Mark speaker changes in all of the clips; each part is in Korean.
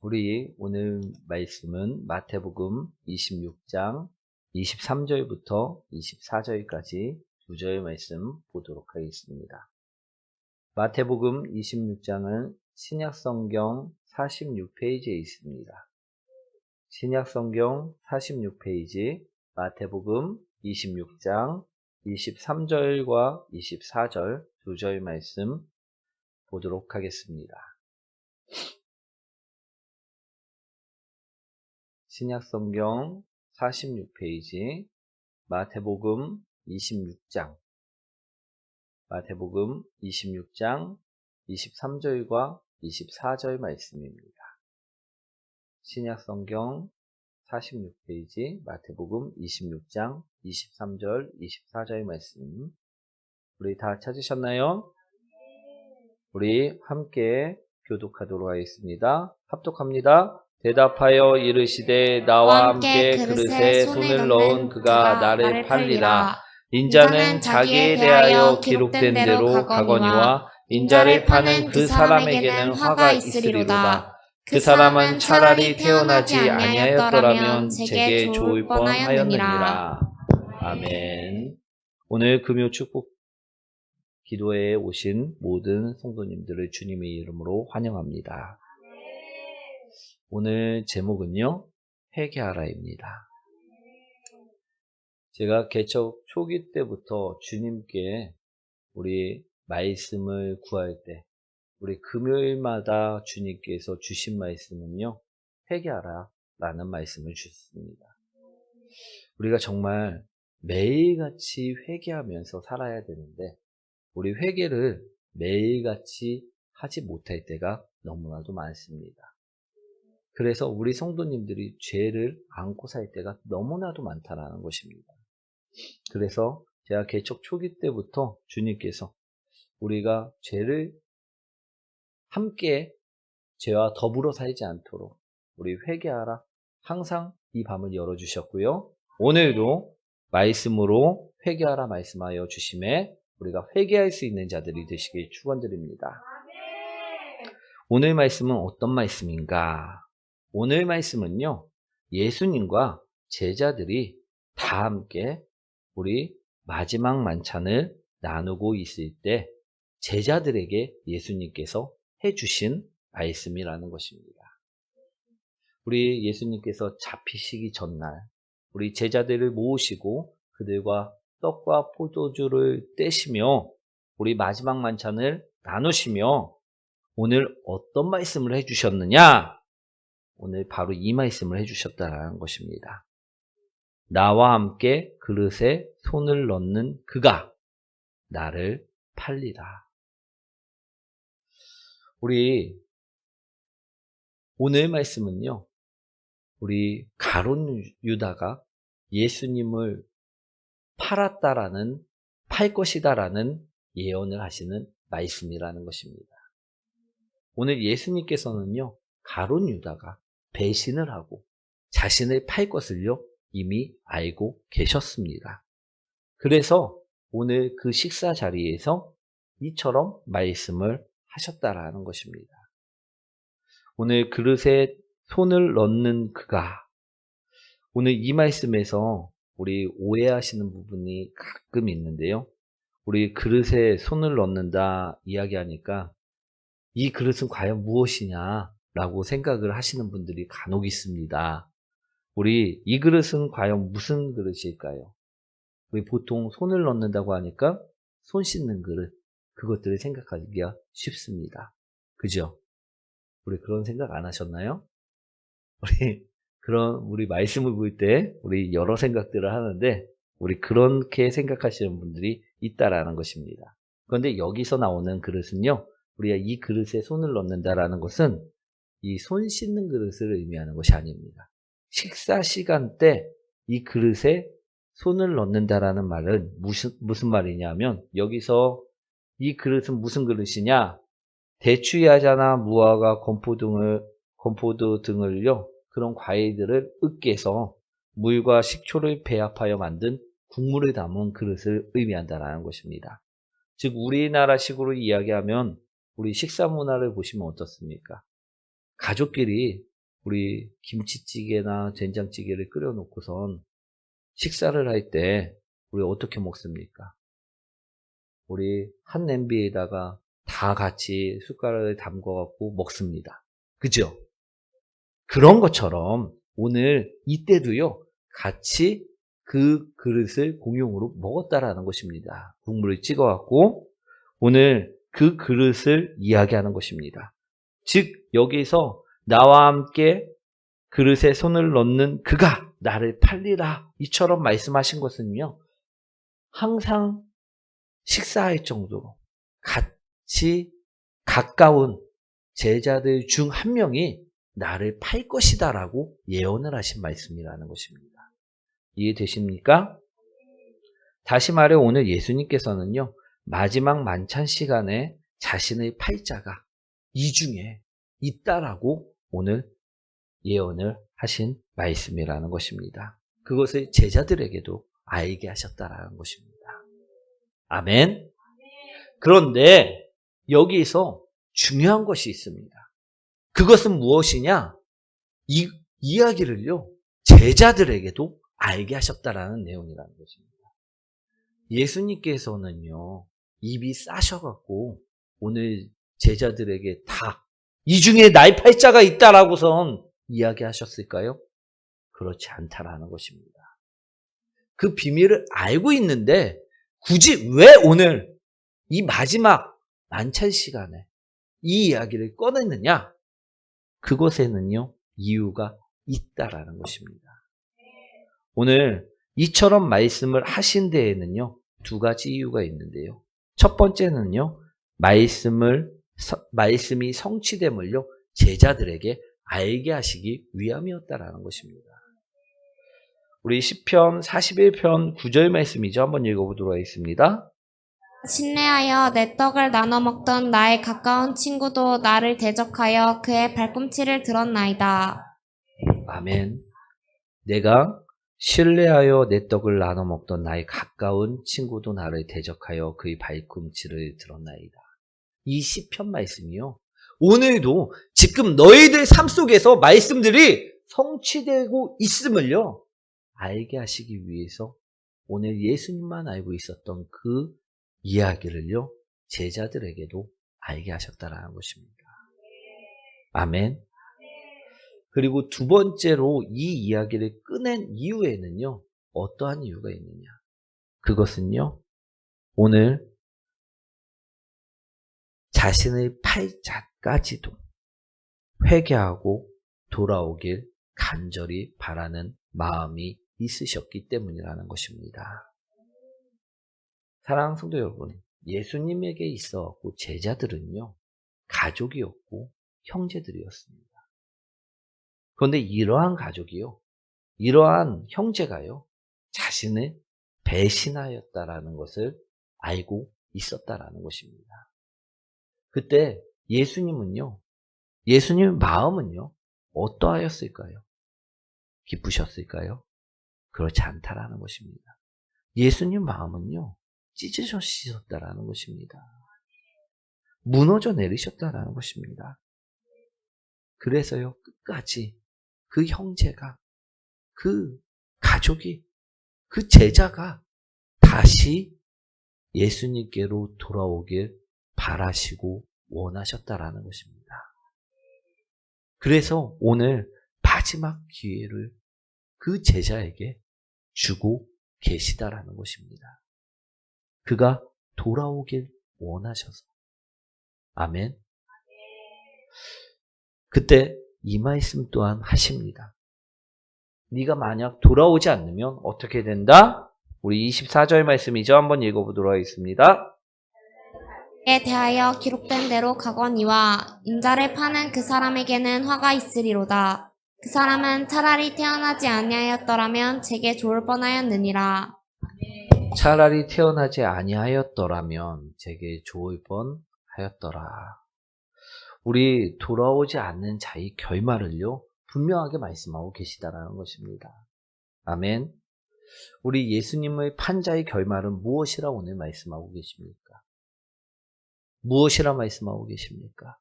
Speaker 1: 우리 오늘 말씀은 마태복음 26장 23절부터 24절까지 두 절 말씀 보도록 하겠습니다. 마태복음 26장은 신약성경 46페이지에 있습니다. 신약성경 46페이지 마태복음 26장 23절과 24절 두 절 말씀 보도록 하겠습니다. 신약성경 46페이지 마태복음 26장 23절과 24절 말씀입니다. 신약성경 46페이지 마태복음 26장 23절 24절 말씀 우리 다 찾으셨나요? 우리 함께 교독하도록 하겠습니다. 합독합니다. 대답하여 이르시되 나와 함께 그릇에 손을 넣은 그가 나를 팔리라. 인자는 자기에 대하여 기록된 대로 가거니와 인자를 파는 그 사람에게는 화가 있으리로다. 그 사람은 차라리 태어나지 아니하였더라면 제게 좋을 뻔하였느니라. 아멘. 오늘 금요 축복 기도회에 오신 모든 성도님들을 주님의 이름으로 환영합니다. 오늘 제목은요, 회개하라입니다. 제가 개척 초기 때부터 주님께 우리 말씀을 구할 때, 우리 금요일마다 주님께서 주신 말씀은요, 회개하라 라는 말씀을 주셨습니다. 우리가 정말 매일같이 회개하면서 살아야 되는데, 우리 회개를 매일같이 하지 못할 때가 너무나도 많습니다. 그래서 우리 성도님들이 죄를 안고 살 때가 너무나도 많다라는 것입니다. 그래서 제가 개척 초기 때부터 주님께서 우리가 죄를 함께 죄와 더불어 살지 않도록 우리 회개하라 항상 이 밤을 열어주셨고요. 오늘도 말씀으로 회개하라 말씀하여 주심에 우리가 회개할 수 있는 자들이 되시길 축원드립니다. 오늘 말씀은 어떤 말씀인가? 오늘 말씀은요, 예수님과 제자들이 다 함께 우리 마지막 만찬을 나누고 있을 때 제자들에게 예수님께서 해주신 말씀이라는 것입니다. 우리 예수님께서 잡히시기 전날 우리 제자들을 모으시고 그들과 떡과 포도주를 떼시며 우리 마지막 만찬을 나누시며 오늘 어떤 말씀을 해주셨느냐? 오늘 바로 이 말씀을 해주셨다는 것입니다. 나와 함께 그릇에 손을 넣는 그가 나를 팔리라. 우리 오늘 말씀은요, 우리 가룟 유다가 예수님을 팔 것이다라는 예언을 하시는 말씀이라는 것입니다. 오늘 예수님께서는요, 가룟 유다가 배신을 하고 자신을 팔 것을요, 이미 알고 계셨습니다. 그래서 오늘 그 식사 자리에서 이처럼 말씀을 하셨다라는 것입니다. 오늘 그릇에 손을 넣는 그가, 오늘 이 말씀에서 우리 오해하시는 부분이 가끔 있는데요. 우리 그릇에 손을 넣는다 이야기하니까 이 그릇은 과연 무엇이냐라고 생각을 하시는 분들이 간혹 있습니다. 우리 이 그릇은 과연 무슨 그릇일까요? 우리 보통 손을 넣는다고 하니까 손 씻는 그릇, 그것들을 생각하기가 쉽습니다. 그죠? 우리 그런 생각 안 하셨나요? 우리 말씀을 볼 때 우리 여러 생각들을 하는데 우리 그렇게 생각하시는 분들이 있다라는 것입니다. 그런데 여기서 나오는 그릇은요, 우리가 이 그릇에 손을 넣는다라는 것은 이 손 씻는 그릇을 의미하는 것이 아닙니다. 식사 시간 때 이 그릇에 손을 넣는다라는 말은 무슨 말이냐면, 여기서 이 그릇은 무슨 그릇이냐? 대추야자나 무화과 건포도 등을요, 그런 과일들을 으깨서 물과 식초를 배합하여 만든 국물을 담은 그릇을 의미한다는 것입니다. 즉 우리나라식으로 이야기하면 우리 식사 문화를 보시면 어떻습니까? 가족끼리 우리 김치찌개나 된장찌개를 끓여놓고선 식사를 할 때 우리 어떻게 먹습니까? 우리 한 냄비에다가 다 같이 숟가락을 담궈갖고 먹습니다. 그죠? 그런 것처럼 오늘 이때도요, 같이 그 그릇을 공용으로 먹었다라는 것입니다. 국물을 찍어갖고 오늘 그 그릇을 이야기하는 것입니다. 즉, 여기서 나와 함께 그릇에 손을 넣는 그가 나를 팔리라 이처럼 말씀하신 것은요, 항상 식사할 정도로 같이 가까운 제자들 중 한 명이 나를 팔 것이다 라고 예언을 하신 말씀이라는 것입니다. 이해되십니까? 다시 말해 오늘 예수님께서는요, 마지막 만찬 시간에 자신의 팔자가 이 중에 있다라고 오늘 예언을 하신 말씀이라는 것입니다. 그것을 제자들에게도 알게 하셨다라는 것입니다. 아멘. 그런데 여기서 중요한 것이 있습니다. 그것은 무엇이냐? 이 이야기를요, 제자들에게도 알게 하셨다라는 내용이라는 것입니다. 예수님께서는요, 입이 싸셔갖고 오늘 제자들에게 다 이 중에 나의 팔자가 있다라고선 이야기하셨을까요? 그렇지 않다라는 것입니다. 그 비밀을 알고 있는데 굳이 왜 오늘 이 마지막 만찬 시간에 이 이야기를 꺼냈느냐? 그것에는요, 이유가 있다라는 것입니다. 오늘 이처럼 말씀을 하신 데에는요, 두 가지 이유가 있는데요. 첫 번째는요, 말씀이 성취됨을요, 제자들에게 알게 하시기 위함이었다라는 것입니다. 우리 시편 41편 9절 말씀이죠. 한번 읽어보도록 하겠습니다.
Speaker 2: 신뢰하여 내 떡을 나눠 먹던 나의 가까운 친구도 나를 대적하여 그의 발꿈치를 들었나이다.
Speaker 1: 아멘. 내가 신뢰하여 내 떡을 나눠 먹던 나의 가까운 친구도 나를 대적하여 그의 발꿈치를 들었나이다. 이 시편 말씀이요, 오늘도 지금 너희들 삶 속에서 말씀들이 성취되고 있음을요, 알게 하시기 위해서 오늘 예수님만 알고 있었던 그 이야기를요, 제자들에게도 알게 하셨다라는 것입니다. 아멘. 그리고 두 번째로 이 이야기를 꺼낸 이유에는요, 어떠한 이유가 있느냐? 그것은요, 오늘 자신의 팔자까지도 회개하고 돌아오길 간절히 바라는 마음이 있으셨기 때문이라는 것입니다. 사랑하는 성도 여러분, 예수님에게 있어왔고 제자들은요, 가족이었고 형제들이었습니다. 그런데 이러한 가족이요, 이러한 형제가요, 자신을 배신하였다라는 것을 알고 있었다라는 것입니다. 그때 예수님의 마음은요, 어떠하였을까요? 기쁘셨을까요? 그렇지 않다라는 것입니다. 예수님 마음은요, 찢으셨다라는 것입니다. 무너져 내리셨다라는 것입니다. 그래서요, 끝까지 그 형제가, 그 가족이, 그 제자가 다시 예수님께로 돌아오길 바라시고 원하셨다라는 것입니다. 그래서 오늘 마지막 기회를 그 제자에게 주고 계시다라는 것입니다. 그가 돌아오길 원하셔서. 아멘. 그때 이 말씀 또한 하십니다. 네가 만약 돌아오지 않으면 어떻게 된다? 우리 24절 말씀이죠. 한번 읽어보도록 하겠습니다.
Speaker 2: 에 대하여 기록된 대로 가거니와 인자를 파는 그 사람에게는 화가 있으리로다. 그 사람은 차라리 태어나지 아니하였더라면 제게 좋을 뻔하였느니라.
Speaker 1: 차라리 태어나지 아니하였더라면 제게 좋을 뻔하였더라. 우리 돌아오지 않는 자의 결말을요, 분명하게 말씀하고 계시다라는 것입니다. 아멘. 우리 예수님의 판자의 결말은 무엇이라 오늘 말씀하고 계십니까? 무엇이라 말씀하고 계십니까?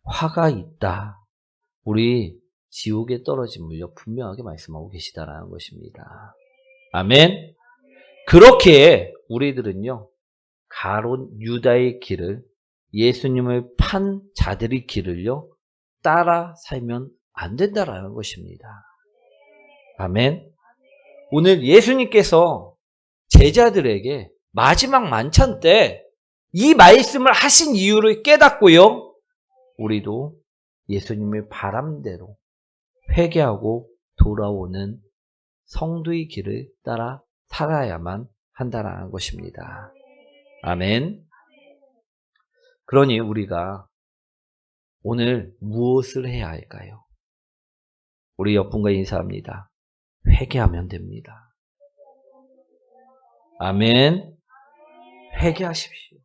Speaker 1: 화가 있다. 우리 지옥에 떨어짐을요, 분명하게 말씀하고 계시다라는 것입니다. 아멘. 그렇게 우리들은요, 가론 유다의 길을, 예수님을 판 자들의 길을요, 따라 살면 안 된다라는 것입니다. 아멘. 오늘 예수님께서 제자들에게 마지막 만찬 때 이 말씀을 하신 이유를 깨닫고요, 우리도 예수님의 바람대로 회개하고 돌아오는 성도의 길을 따라 살아야만 한다는 것입니다. 아멘. 그러니 우리가 오늘 무엇을 해야 할까요? 우리 옆분과 인사합니다. 회개하면 됩니다. 아멘. 회개하십시오.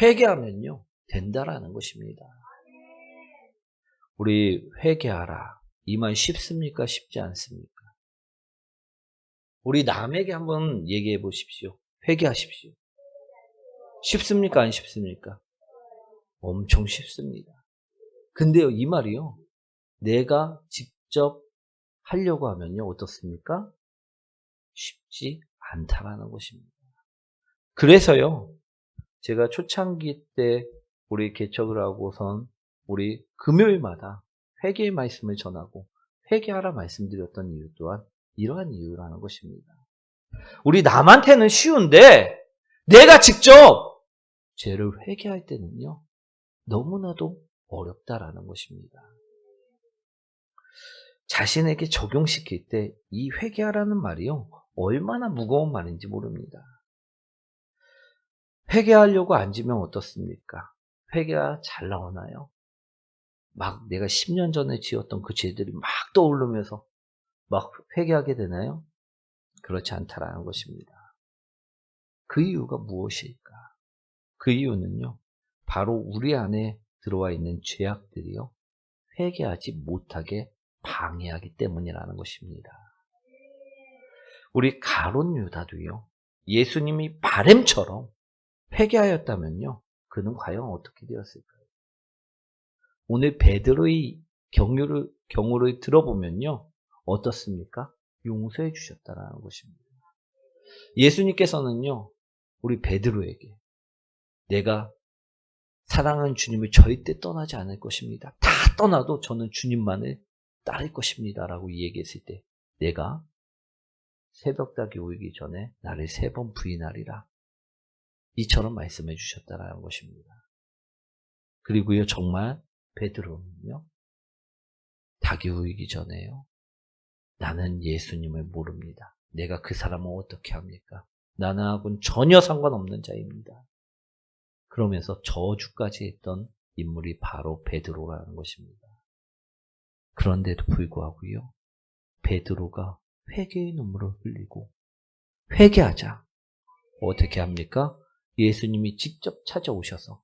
Speaker 1: 회개하면요, 된다라는 것입니다. 우리 회개하라. 이 말 쉽습니까? 쉽지 않습니까? 우리 남에게 한번 얘기해 보십시오. 회개하십시오. 쉽습니까? 안 쉽습니까? 엄청 쉽습니다. 근데요, 이 말이요, 내가 직접 하려고 하면요, 어떻습니까? 쉽지 않다라는 것입니다. 그래서요, 제가 초창기 때 우리 개척을 하고선 우리 금요일마다 회개의 말씀을 전하고 회개하라 말씀드렸던 이유 또한 이러한 이유라는 것입니다. 우리 남한테는 쉬운데 내가 직접 죄를 회개할 때는요, 너무나도 어렵다라는 것입니다. 자신에게 적용시킬 때 이 회개하라는 말이요, 얼마나 무거운 말인지 모릅니다. 회개하려고 앉으면 어떻습니까? 회개가 잘 나오나요? 막 내가 10년 전에 지었던 그 죄들이 막 떠오르면서 막 회개하게 되나요? 그렇지 않다라는 것입니다. 그 이유가 무엇일까? 그 이유는요, 바로 우리 안에 들어와 있는 죄악들이요, 회개하지 못하게 방해하기 때문이라는 것입니다. 우리 가룟 유다도요, 예수님이 바램처럼 회개하였다면요, 그는 과연 어떻게 되었을까요? 오늘 베드로의 경우를 들어보면요, 어떻습니까? 용서해 주셨다라는 것입니다. 예수님께서는요, 우리 베드로에게 내가 사랑하는 주님을 절대 떠나지 않을 것입니다. 다 떠나도 저는 주님만을 따를 것입니다. 라고 얘기했을 때 내가 새벽닭이 오기 전에 나를 3번 부인하리라. 이처럼 말씀해 주셨다라는 것입니다. 그리고요, 정말 베드로는요, 닭이 우기 전에요, 나는 예수님을 모릅니다. 내가 그 사람을 어떻게 합니까? 나하고는 전혀 상관없는 자입니다. 그러면서 저주까지 했던 인물이 바로 베드로라는 것입니다. 그런데도 불구하고요, 베드로가 회개의 눈물을 흘리고 회개하자 어떻게 합니까? 예수님이 직접 찾아오셔서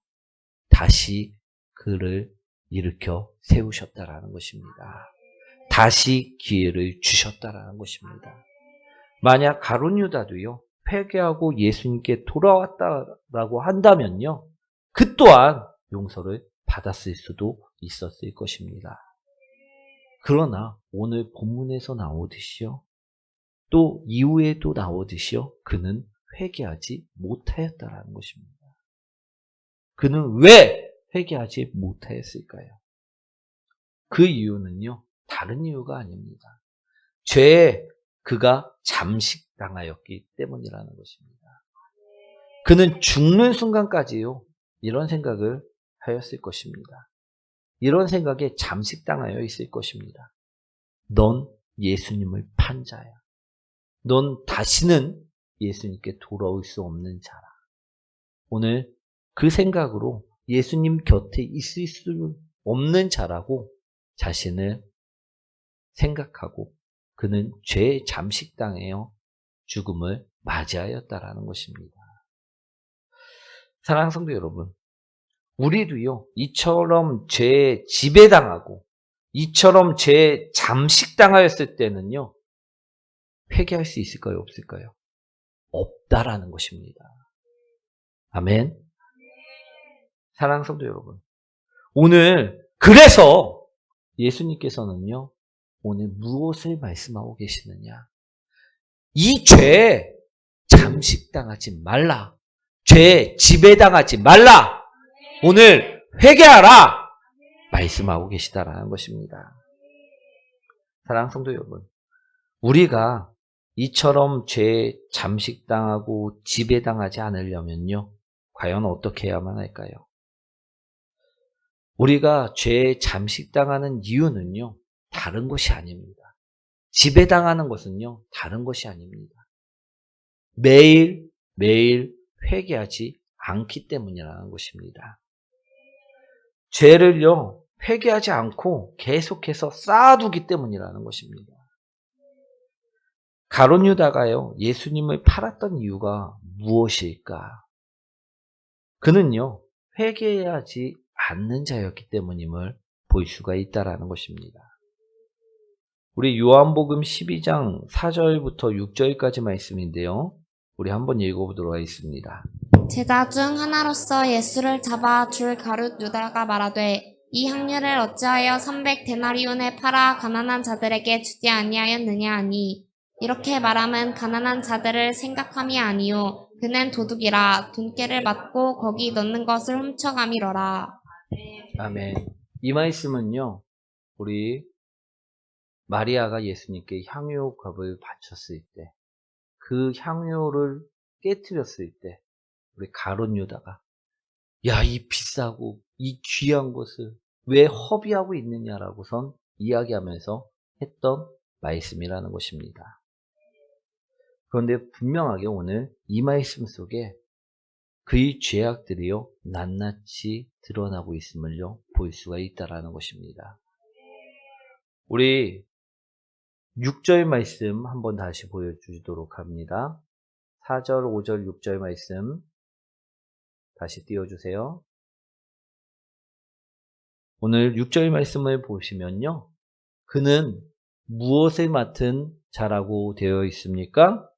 Speaker 1: 다시 그를 일으켜 세우셨다라는 것입니다. 다시 기회를 주셨다라는 것입니다. 만약 가룟 유다도요, 회개하고 예수님께 돌아왔다라고 한다면요, 그 또한 용서를 받았을 수도 있었을 것입니다. 그러나 오늘 본문에서 나오듯이요, 또 이후에도 나오듯이요, 그는 회개하지 못하였다라는 것입니다. 그는 왜 회개하지 못하였을까요? 그 이유는요, 다른 이유가 아닙니다. 죄에 그가 잠식당하였기 때문이라는 것입니다. 그는 죽는 순간까지요, 이런 생각을 하였을 것입니다. 이런 생각에 잠식당하여 있을 것입니다. 넌 예수님을 판 자야. 넌 다시는 예수님께 돌아올 수 없는 자라. 오늘 그 생각으로 예수님 곁에 있을 수 없는 자라고 자신을 생각하고 그는 죄에 잠식당하여 죽음을 맞이하였다라는 것입니다. 사랑하는 성도 여러분, 우리도요, 이처럼 죄에 지배당하고 이처럼 죄에 잠식당하였을 때는요, 회개할 수 있을까요? 없을까요? 없다라는 것입니다. 아멘. 사랑하는 성도 여러분, 오늘 그래서 예수님께서는요, 오늘 무엇을 말씀하고 계시느냐? 이 죄에 잠식당하지 말라. 죄에 지배당하지 말라. 오늘 회개하라. 말씀하고 계시다라는 것입니다. 사랑하는 성도 여러분, 우리가 이처럼 죄에 잠식당하고 지배당하지 않으려면요, 과연 어떻게 해야만 할까요? 우리가 죄에 잠식당하는 이유는요, 다른 것이 아닙니다. 지배당하는 것은요, 다른 것이 아닙니다. 매일 회개하지 않기 때문이라는 것입니다. 죄를요, 회개하지 않고 계속해서 쌓아두기 때문이라는 것입니다. 가룟 유다가요, 예수님을 팔았던 이유가 무엇일까? 그는요, 회개하지 않는 자였기 때문임을 볼 수가 있다라는 것입니다. 우리 요한복음 12장 4절부터 6절까지 말씀인데요. 우리 한번 읽어보도록 하겠습니다.
Speaker 2: 제자 중 하나로서 예수를 잡아 줄 가룟 유다가 말하되 이 향유를 어찌하여 300데나리온에 팔아 가난한 자들에게 주지 아니하였느냐 하니 이렇게 말함은 가난한 자들을 생각함이 아니요 그는 도둑이라 돈깨를 맞고 거기 넣는 것을 훔쳐감이러라.
Speaker 1: 아멘. 이 말씀은요, 우리 마리아가 예수님께 향유값을 바쳤을 때, 그 향유를 깨뜨렸을 때, 우리 가룟 유다가 야, 이 비싸고 이 귀한 것을 왜 허비하고 있느냐라고선 이야기하면서 했던 말씀이라는 것입니다. 그런데 분명하게 오늘 이 말씀 속에 그의 죄악들이요, 낱낱이 드러나고 있음을요, 볼 수가 있다라는 것입니다. 우리 6절 말씀 한번 다시 보여주도록 합니다. 4절, 5절, 6절 말씀 다시 띄워주세요. 오늘 6절 말씀을 보시면요, 그는 무엇을 맡은 자라고 되어 있습니까?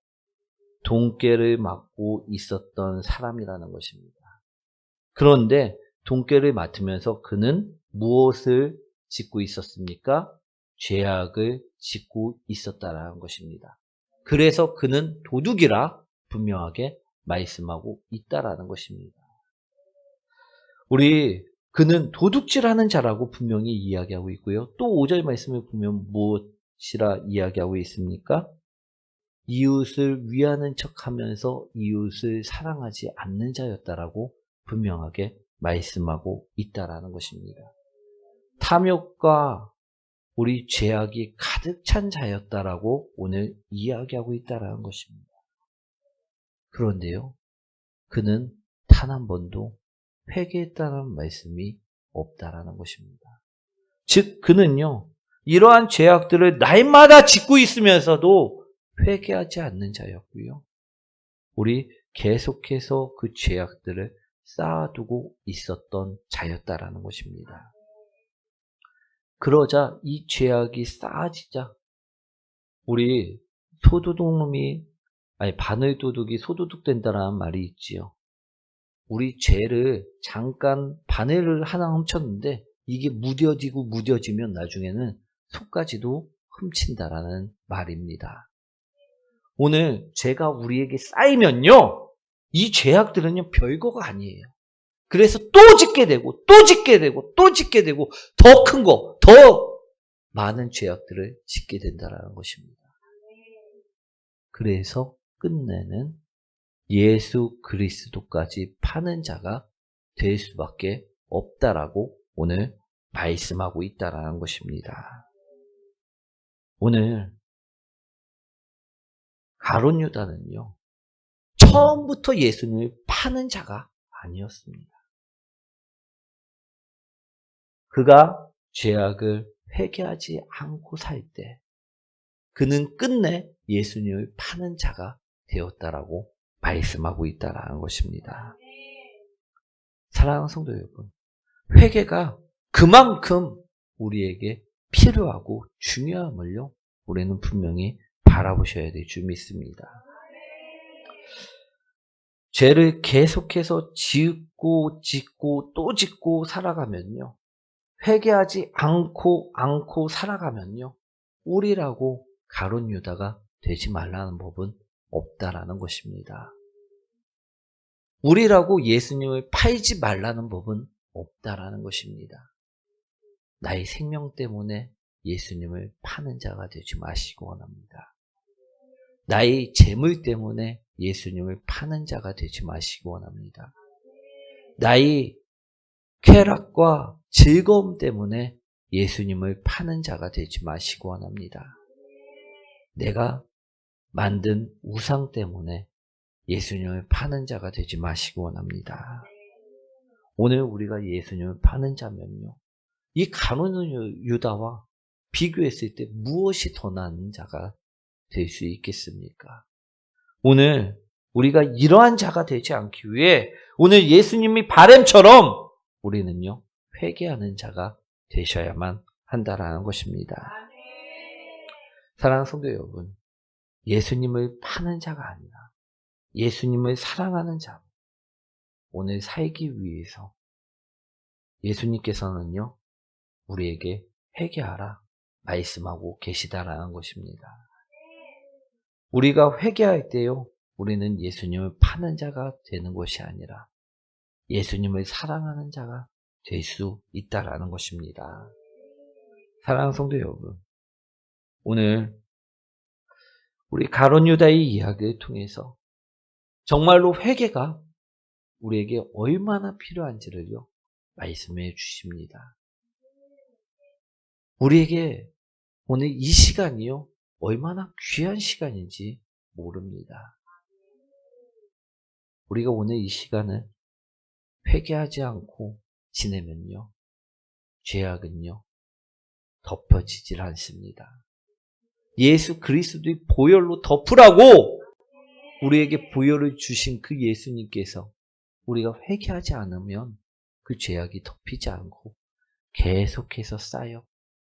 Speaker 1: 돈깨를 맡고 있었던 사람이라는 것입니다. 그런데 돈깨를 맡으면서 그는 무엇을 짓고 있었습니까? 죄악을 짓고 있었다라는 것입니다. 그래서 그는 도둑이라 분명하게 말씀하고 있다라는 것입니다. 그는 도둑질하는 자라고 분명히 이야기하고 있고요. 또 5절 말씀을 보면 무엇이라 이야기하고 있습니까? 이웃을 위하는 척하면서 이웃을 사랑하지 않는 자였다라고 분명하게 말씀하고 있다라는 것입니다. 탐욕과 우리 죄악이 가득 찬 자였다라고 오늘 이야기하고 있다라는 것입니다. 그런데요, 그는 단 한 번도 회개했다는 말씀이 없다라는 것입니다. 즉, 그는요, 이러한 죄악들을 날마다 짓고 있으면서도 회개하지 않는 자였고요. 우리 계속해서 그 죄악들을 쌓아두고 있었던 자였다라는 것입니다. 그러자 이 죄악이 쌓아지자 우리 바늘도둑이 소도둑 된다라는 말이 있지요. 우리 죄를 잠깐 바늘을 하나 훔쳤는데 이게 무뎌지면 나중에는 속까지도 훔친다라는 말입니다. 오늘 죄가 우리에게 쌓이면요, 이 죄악들은요, 별거가 아니에요. 그래서 또 짓게 되고, 또 짓게 되고, 또 짓게 되고, 더 큰 거, 더 많은 죄악들을 짓게 된다는 것입니다. 그래서 끝내는 예수 그리스도까지 파는 자가 될 수밖에 없다라고 오늘 말씀하고 있다라는 것입니다. 오늘 가룟 유다는요, 처음부터 예수님을 파는 자가 아니었습니다. 그가 죄악을 회개하지 않고 살 때 그는 끝내 예수님을 파는 자가 되었다라고 말씀하고 있다라는 것입니다. 사랑하는 성도 여러분, 회개가 그만큼 우리에게 필요하고 중요함을요, 우리는 분명히 바라보셔야 될 줄 믿습니다. 죄를 계속해서 짓고 또 짓고 살아가면요, 회개하지 않고 살아가면요, 우리라고 가룟 유다가 되지 말라는 법은 없다라는 것입니다. 우리라고 예수님을 팔지 말라는 법은 없다라는 것입니다. 나의 생명 때문에 예수님을 파는 자가 되지 마시기 원합니다. 나의 재물 때문에 예수님을 파는 자가 되지 마시기 원합니다. 나의 쾌락과 즐거움 때문에 예수님을 파는 자가 되지 마시기 원합니다. 내가 만든 우상 때문에 예수님을 파는 자가 되지 마시기 원합니다. 오늘 우리가 예수님을 파는 자면요, 이 가룟 유다와 비교했을 때 무엇이 더 나은 자가 될 수 있겠습니까? 오늘 우리가 이러한 자가 되지 않기 위해 오늘 예수님이 바램처럼 우리는요, 회개하는 자가 되셔야만 한다라는 것입니다. 사랑하는 성도 여러분, 예수님을 파는 자가 아니라 예수님을 사랑하는 자로 오늘 살기 위해서 예수님께서는요, 우리에게 회개하라 말씀하고 계시다라는 것입니다. 우리가 회개할 때요, 우리는 예수님을 파는 자가 되는 것이 아니라 예수님을 사랑하는 자가 될 수 있다라는 것입니다. 사랑하는 성도 여러분, 오늘 우리 가룟 유다의 이야기를 통해서 정말로 회개가 우리에게 얼마나 필요한지를요, 말씀해 주십니다. 우리에게 오늘 이 시간이요, 얼마나 귀한 시간인지 모릅니다. 우리가 오늘 이 시간을 회개하지 않고 지내면요, 죄악은요, 덮여지질 않습니다. 예수 그리스도의 보혈로 덮으라고 우리에게 보혈을 주신 그 예수님께서 우리가 회개하지 않으면 그 죄악이 덮이지 않고 계속해서 쌓여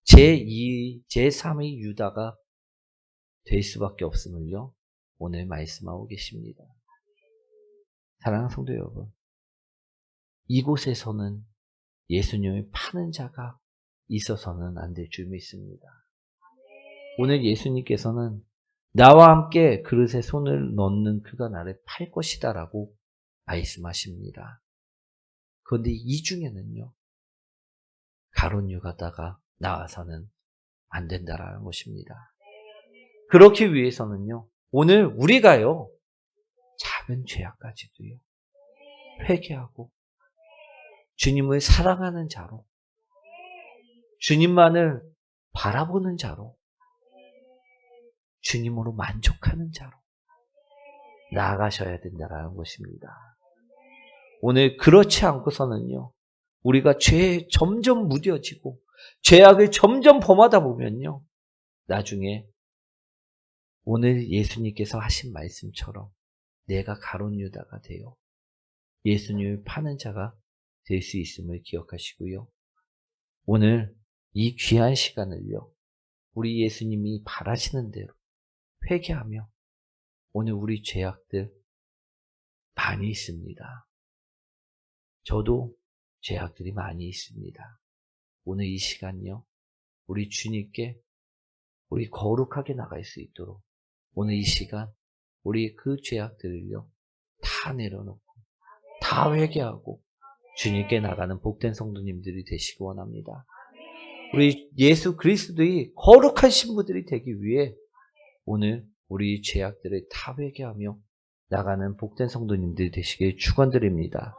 Speaker 1: 제2, 제3의 유다가 될 수밖에 없음을요, 오늘 말씀하고 계십니다. 사랑하는 성도 여러분, 이곳에서는 예수님을 파는 자가 있어서는 안 될 줄 믿습니다. 오늘 예수님께서는 나와 함께 그릇에 손을 넣는 그가 나를 팔 것이다라고 말씀하십니다. 그런데 이 중에는요, 가룟 유다가 나와서는 안 된다라는 것입니다. 그렇기 위해서는요, 오늘 우리가요, 작은 죄악까지도요, 회개하고 주님을 사랑하는 자로, 주님만을 바라보는 자로, 주님으로 만족하는 자로 나아가셔야 된다는 것입니다. 오늘 그렇지 않고서는요, 우리가 죄에 점점 무뎌지고 죄악을 점점 범하다 보면요, 나중에 오늘 예수님께서 하신 말씀처럼 내가 가룟 유다가 되어 예수님을 파는 자가 될 수 있음을 기억하시고요. 오늘 이 귀한 시간을요, 우리 예수님이 바라시는 대로 회개하며 오늘 우리 죄악들 많이 있습니다. 저도 죄악들이 많이 있습니다. 오늘 이 시간요, 우리 주님께 우리 거룩하게 나갈 수 있도록 오늘 이 시간 우리 그 죄악들을요, 다 내려놓고 다 회개하고 주님께 나가는 복된 성도님들이 되시기 원합니다. 우리 예수 그리스도의 거룩한 신부들이 되기 위해 오늘 우리 죄악들을 다 회개하며 나가는 복된 성도님들이 되시길 축원드립니다.